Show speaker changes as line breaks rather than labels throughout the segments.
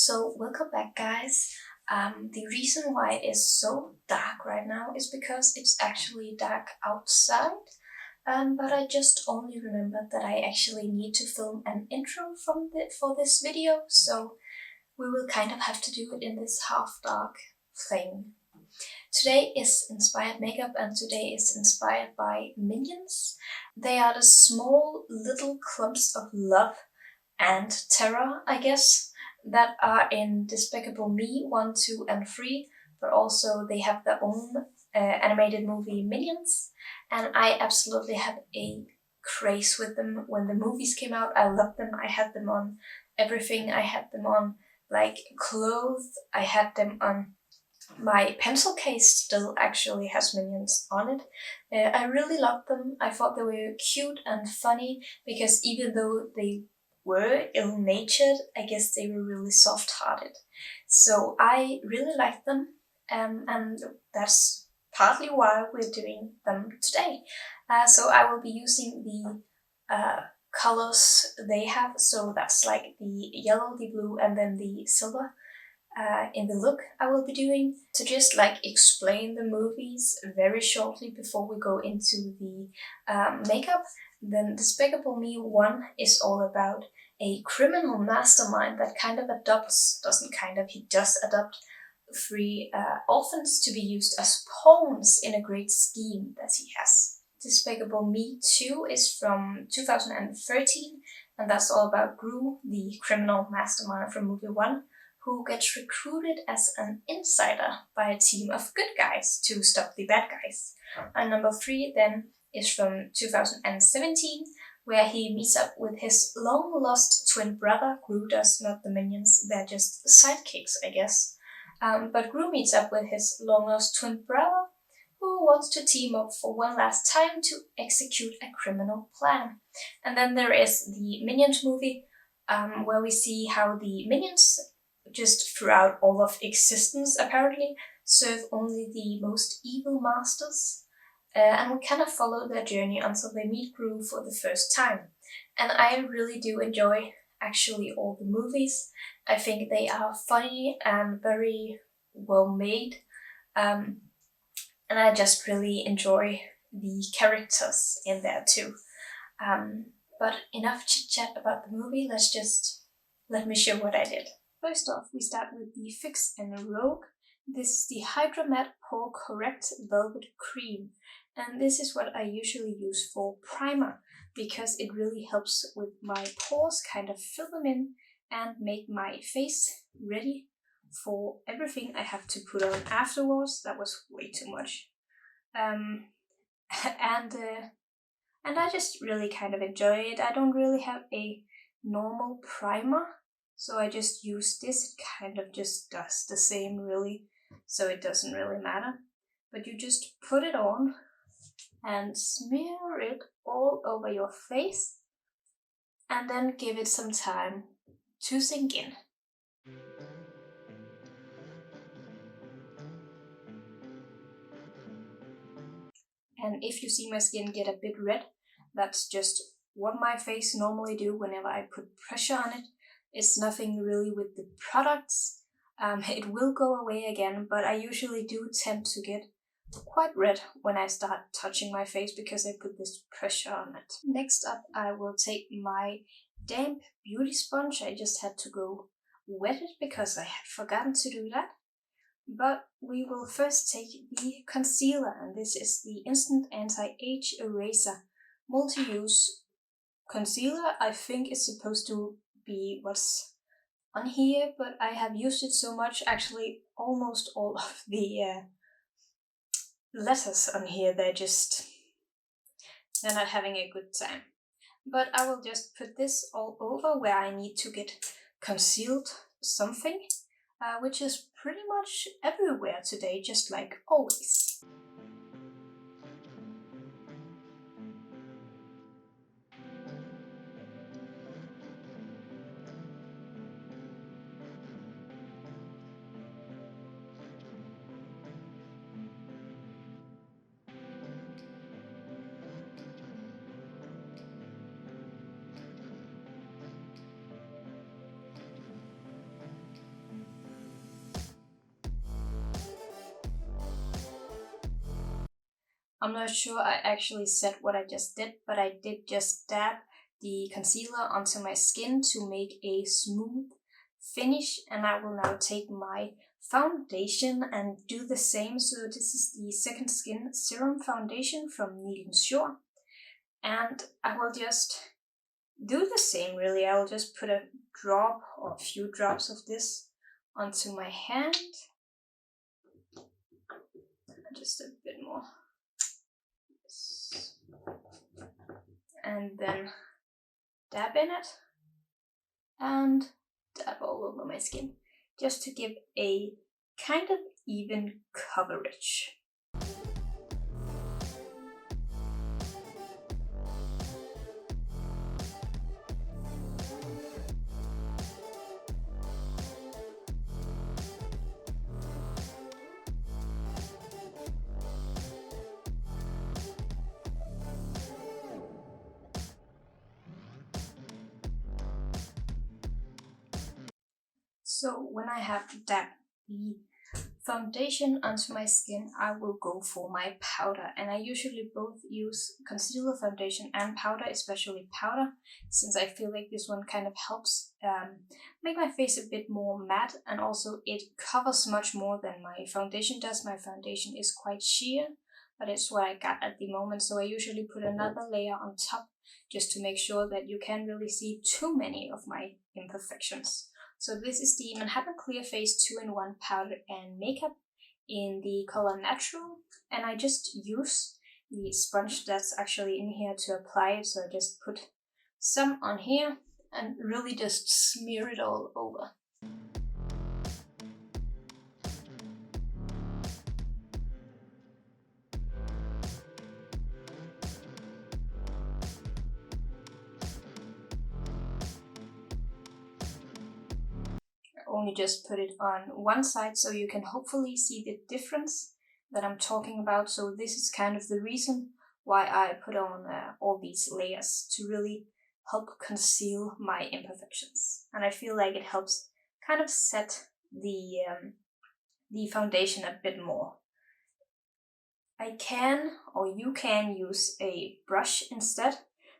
So welcome back, guys. The reason why it is so dark right now is because it's actually dark outside. But I just only remembered that I actually need to film an intro for this video, so we will kind of have to do it in this half-dark thing. Today is inspired makeup, and today is inspired by minions. They are the small little clumps of love and terror, I guess, that are in Despicable Me 1, 2, and 3, but also they have their own animated movie Minions, and I absolutely had a craze with them when the movies came out. I loved them. I had them on everything. I had them on like clothes. I had them on my pencil case. Still actually has Minions on it. I really loved them. I thought they were cute and funny because even though they were ill-natured, I guess they were really soft-hearted. So I really liked them, and that's partly why we're doing them today. So I will be using the colors they have. So that's like the yellow, the blue, and then the silver. In the look I will be doing to just like explain the movies very shortly before we go into the makeup. Then Despicable Me 1 is all about a criminal mastermind that he does adopt three orphans to be used as pawns in a great scheme that he has. Despicable Me 2 is from 2013, and that's all about Gru, the criminal mastermind from movie 1, who gets recruited as an insider by a team of good guys to stop the bad guys. And number 3 then is from 2017, where he meets up with his long-lost twin brother. Gru does, not the minions, they're just sidekicks, I guess. But Gru meets up with his long-lost twin brother, who wants to team up for one last time to execute a criminal plan. And then there is the Minions movie, where we see how the minions, just throughout all of existence apparently, serve only the most evil masters, and we kind of follow their journey until they meet Gru for the first time. And I really do enjoy actually all the movies. I think they are funny and very well made, and I just really enjoy the characters in there too. But enough chit chat about the movie, let me show what I did. First off, we start with the Fix and Rogue. This is the Hydra Matte Pore Correct Velvet Cream, and this is what I usually use for primer because it really helps with my pores, kind of fill them in and make my face ready for everything I have to put on afterwards. That was way too much. And I just really kind of enjoy it. I don't really have a normal primer, so I just use this. It kind of just does the same really, so it doesn't really matter. But you just put it on and smear it all over your face and then give it some time to sink in. And if you see my skin get a bit red, that's just what my face normally do whenever I put pressure on it. It's nothing really with the products. It will go away again, but I usually do tend to get quite red when I start touching my face because I put this pressure on it. Next up, I will take my damp beauty sponge. I just had to go wet it because I had forgotten to do that. But we will first take the concealer, and this is the Instant Anti-Age Eraser Multi-Use Concealer. I think it's supposed to be what's on here, but I have used it so much, actually almost all of the letters on here, they're not having a good time. But I will just put this all over where I need to get concealed something, which is pretty much everywhere today, just like always. I'm not sure I actually said what I just did, but I did just dab the concealer onto my skin to make a smooth finish, and I will now take my foundation and do the same. So this is the Second Skin Serum Foundation from Nilens Shore, and I will just do the same really. I will just put a drop or a few drops of this onto my hand, just a bit more, and then dab in it and dab all over my skin, just to give a kind of even coverage. So when I have dabbed the foundation onto my skin, I will go for my powder, and I usually both use concealer, foundation and powder, especially powder, since I feel like this one kind of helps make my face a bit more matte, and also it covers much more than my foundation does. My foundation is quite sheer, but it's what I got at the moment, so I usually put another layer on top just to make sure that you can't really see too many of my imperfections. So this is the Manhattan Clear Face 2-in-1 powder and makeup in the color Natural, and I just use the sponge that's actually in here to apply it. So I just put some on here and really just smear it all over. Only just put it on one side so you can hopefully see the difference that I'm talking about. So this is kind of the reason why I put on all these layers, to really help conceal my imperfections, and I feel like it helps kind of set the foundation a bit more. I can, or you can, use a brush instead,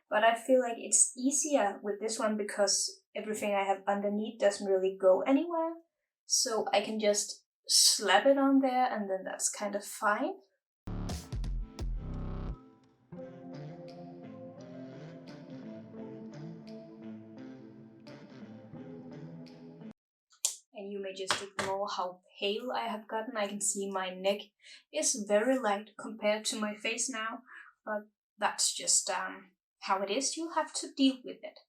but I feel like it's easier with this one because everything I have underneath doesn't really go anywhere, so I can just slap it on there and then that's kind of fine. And you may just ignore how pale I have gotten. I can see my neck is very light compared to my face now, but that's just how it is. You'll have to deal with it.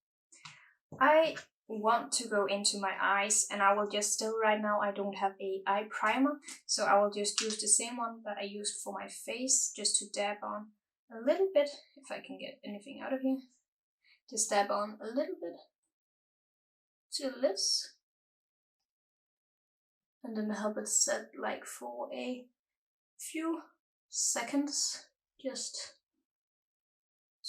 I want to go into my eyes, and I will just still right now I don't have a eye primer, so I will just use the same one that I used for my face, just to dab on a little bit, if I can get anything out of here. Just dab on a little bit to the lips, and then help it set like for a few seconds, just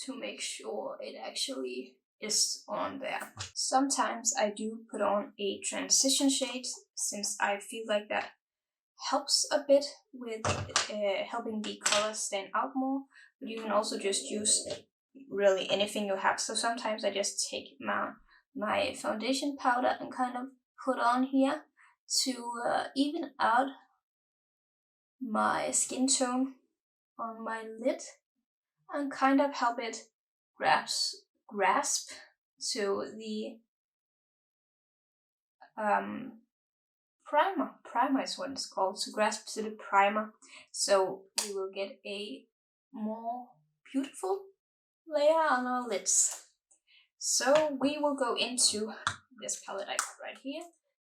to make sure it actually is on there. Sometimes I do put on a transition shade, since I feel like that helps a bit with helping the colors stand out more, but you can also just use really anything you have. So sometimes I just take my foundation powder and kind of put on here to even out my skin tone on my lid and kind of help it grasp to the primer. Primer is what it's called, to grasp to the primer, so we will get a more beautiful layer on our lids. So we will go into this palette I got right here.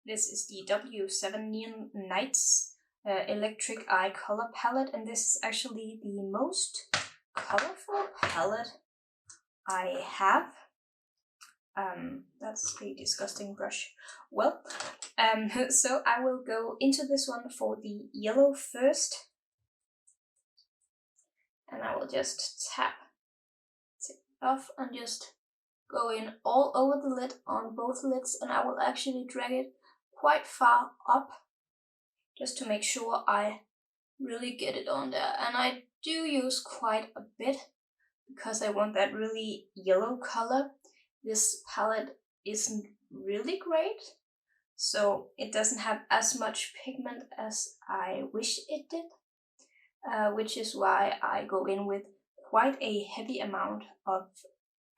This is the W7 Neon Nights Electric Eye Color Palette, and this is actually the most colorful palette I have. That's a disgusting brush. Well, so I will go into this one for the yellow first, and I will just tap it off and just go in all over the lid on both lids, and I will actually drag it quite far up just to make sure I really get it on there. And I do use quite a bit because I want that really yellow color. This palette isn't really great, so it doesn't have as much pigment as I wish it did, which is why I go in with quite a heavy amount of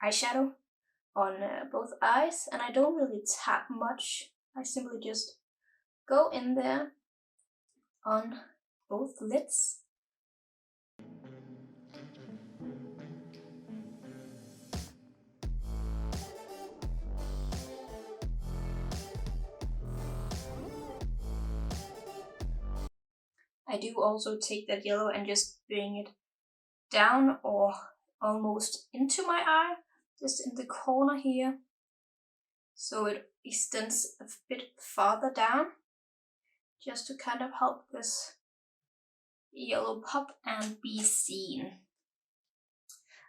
eyeshadow on both eyes, and I don't really tap much. I simply just go in there on both lids. I do also take that yellow and just bring it down or almost into my eye, just in the corner here, so it extends a bit farther down, just to kind of help this yellow pop and be seen.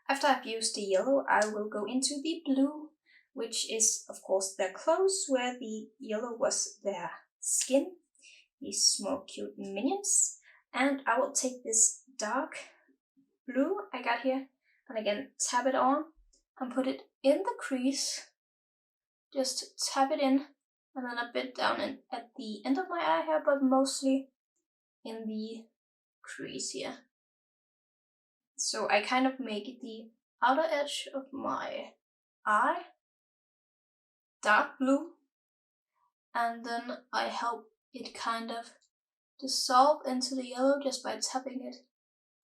After I've used the yellow, I will go into the blue, which is of course their clothes, where the yellow was their skin, these small cute minions. And I will take this dark blue I got here, and again tap it on and put it in the crease. Just tap it in, and then a bit down at the end of my eye here, but mostly in the crease here. So I kind of make the outer edge of my eye dark blue, and then I help it kind of dissolve into the yellow just by tapping it,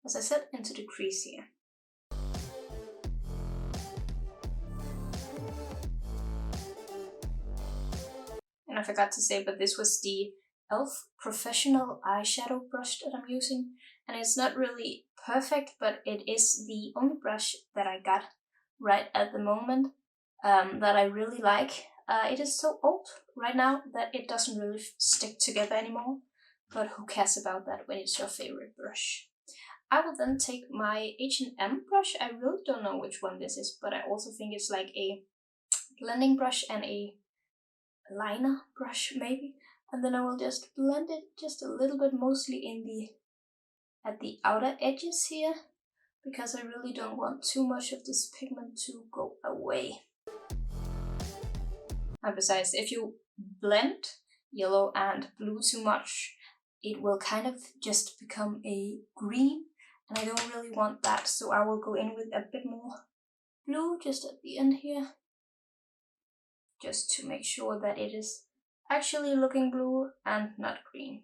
as I said, into the crease here. And I forgot to say, but this was the e.l.f. professional eyeshadow brush that I'm using, and it's not really perfect, but it is the only brush that I got right at the moment that I really like. It is so old right now that it doesn't really stick together anymore, but who cares about that when it's your favorite brush. I will then take my H&M brush. I really don't know which one this is, but I also think it's like a blending brush and a liner brush maybe, and then I will just blend it just a little bit, mostly at the outer edges here, because I really don't want too much of this pigment to go away. And besides, if you blend yellow and blue too much, it will kind of just become a green, and I don't really want that, so I will go in with a bit more blue just at the end here, just to make sure that it is actually looking blue and not green.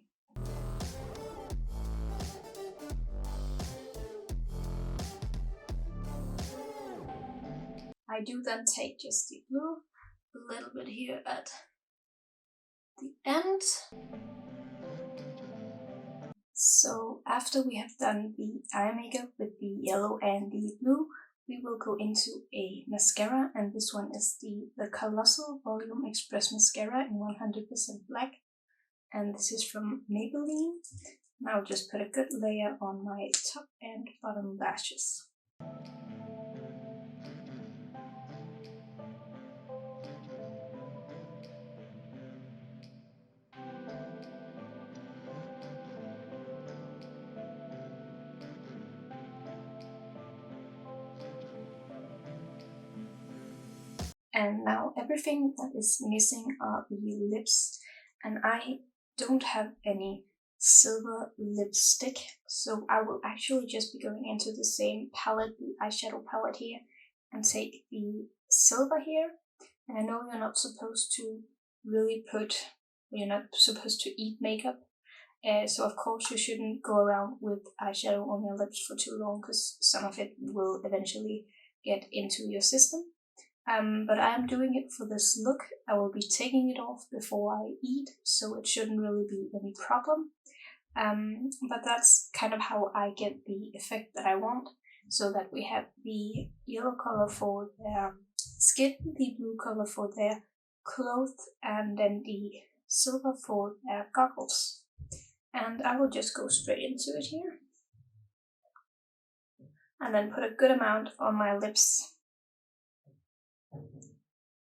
I do then take just the blue, a little bit here at the end. So after we have done the eye makeup with the yellow and the blue, we will go into a mascara, and this one is the Colossal Volume Express Mascara in 100% black, and this is from Maybelline. And I'll just put a good layer on my top and bottom lashes. And now everything that is missing are the lips, and I don't have any silver lipstick, so I will actually just be going into the same palette, the eyeshadow palette here, and take the silver here. And I know you're not supposed to really you're not supposed to eat makeup, so of course you shouldn't go around with eyeshadow on your lips for too long, because some of it will eventually get into your system. But I am doing it for this look. I will be taking it off before I eat, so it shouldn't really be any problem. But that's kind of how I get the effect that I want, so that we have the yellow color for their skin, the blue color for their clothes, and then the silver for their goggles. And I will just go straight into it here, and then put a good amount on my lips.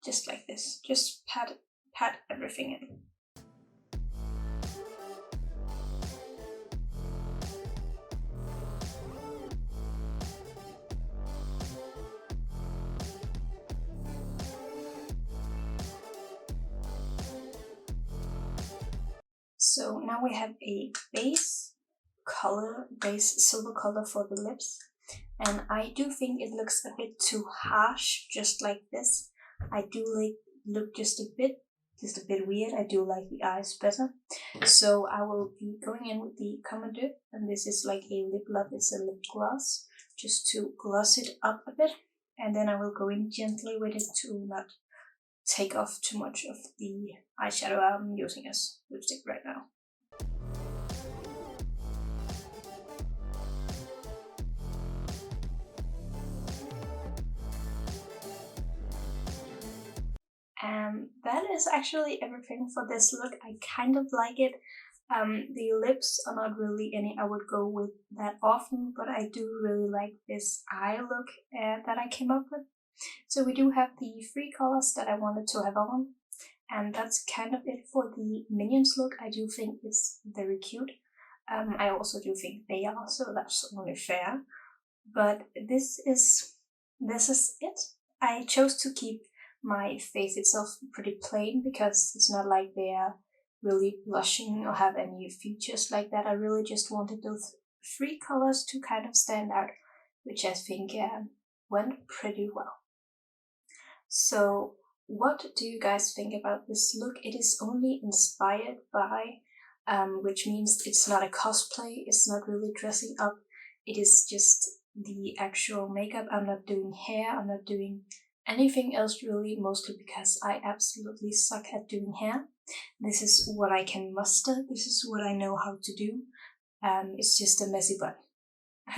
Just like this, just pat everything in. So now we have a base silver color for the lips. And I do think it looks a bit too harsh, just like this. I do look just a bit weird. I do like the eyes better. So I will be going in with the Common Dip, and this is like a lip love, it's a lip gloss, just to gloss it up a bit. And then I will go in gently with it to not take off too much of the eyeshadow I'm using as lipstick right now. And that is actually everything for this look. I kind of like it. The lips are not really any I would go with that often, but I do really like this eye look that I came up with. So we do have the 3 colors that I wanted to have on, and that's kind of it for the Minions look. I do think it's very cute. I also do think they are, so that's only fair. But this is it. I chose to keep my face itself pretty plain because it's not like they are really blushing or have any features like that. I really just wanted those 3 colors to kind of stand out, which I think went pretty well. So what do you guys think about this look? It is only inspired by, which means it's not a cosplay, it's not really dressing up, it is just the actual makeup. I'm not doing hair, I'm not doing anything else really, mostly because I absolutely suck at doing hair. This is what I can muster, this is what I know how to do. It's just a messy butt.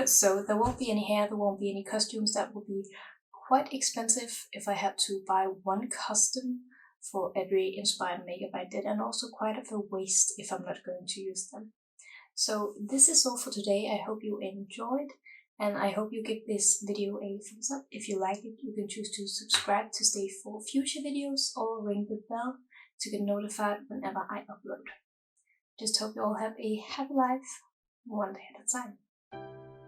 So there won't be any hair, there won't be any costumes. That would be quite expensive if I had to buy one custom for every inspired makeup I did, and also quite of a waste if I'm not going to use them. So this is all for today. I hope you enjoyed, and I hope you give this video a thumbs up. If you like it, you can choose to subscribe to stay for future videos, or ring the bell to get notified whenever I upload. Just hope you all have a happy life, one day at a time.